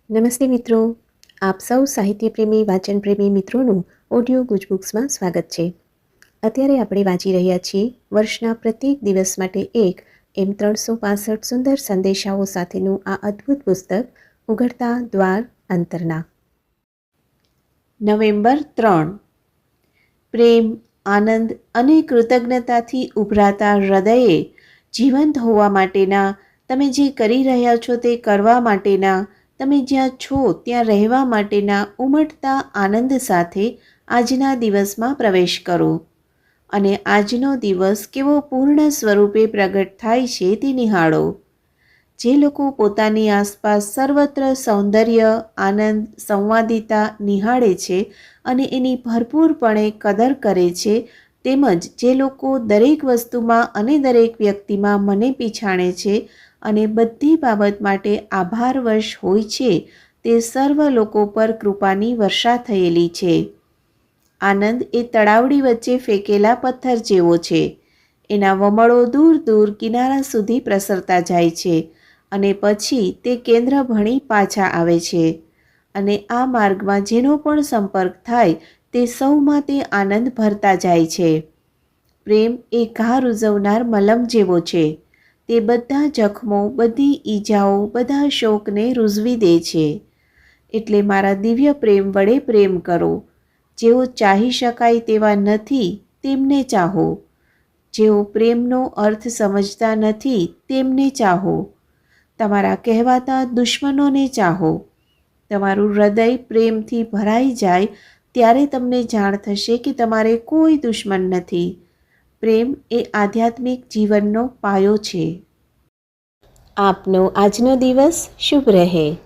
નમસ્તે મિત્રો, આપ સૌ સાહિત્ય પ્રેમી વાચન પ્રેમી મિત્રોનું ઓડિયો ગુજબુક્સમાં સ્વાગત છે. અત્યારે આપણે વાંચી રહ્યા છીએ વર્ષના પ્રત્યેક દિવસ માટે એક એમ 365 સુંદર સંદેશાઓ સાથેનું આ અદ્ભુત પુસ્તક ઉઘડતા દ્વાર અંતરના. નવેમ્બર 3. પ્રેમ, આનંદ અને કૃતજ્ઞતાથી ઉભરાતા હૃદયે જીવંત હોવા માટેના, તમે જે કરી રહ્યા છો તે કરવા માટેના, તમે જ્યાં છો ત્યાં રહેવા માટેના ઉમટતા આનંદ સાથે આજના દિવસમાં પ્રવેશ કરો અને આજનો દિવસ કેવો પૂર્ણ સ્વરૂપે પ્રગટ થાય છે તે નિહાળો. જે લોકો પોતાની આસપાસ સર્વત્ર સૌંદર્ય, આનંદ, સંવાદિતા નિહાળે છે અને એની ભરપૂરપણે કદર કરે છે, તેમજ જે લોકો દરેક વસ્તુમાં અને દરેક વ્યક્તિમાં મને પીછાણે છે અને બધી બાબત માટે આભારવશ હોય છે, તે સર્વ લોકો પર કૃપાની વર્ષા થયેલી છે. આનંદ એ તળાવડી વચ્ચે ફેંકેલા પથ્થર જેવો છે. એના વમળો દૂર દૂર કિનારા સુધી પ્રસરતા જાય છે અને પછી તે કેન્દ્ર ભણી પાછા આવે છે અને આ માર્ગમાં જેનો પણ સંપર્ક થાય તે સૌમાં તે આનંદ ભરતા જાય છે. પ્રેમ એ ઘા રૂઝવનાર મલમ જેવો છે. તે બધા જખમો, બધી ઈજાઓ, બધા શોકને રૂઝવી દે છે. એટલે મારા દિવ્ય પ્રેમ વડે પ્રેમ કરો. જેઓ ચાહી શકાય તેવા નથી તેમને ચાહો. જેઓ પ્રેમનો અર્થ સમજતા નથી તેમને ચાહો. તમારા કહેવાતા દુશ્મનોને ચાહો. તમારું હૃદય પ્રેમથી ભરાઈ જાય ત્યારે તમને જાણ થશે કે તમારે કોઈ દુશ્મન નથી. પ્રેમ એ આધ્યાત્મિક જીવનનો પાયો છે. આપનો આજનો દિવસ શુભ રહે.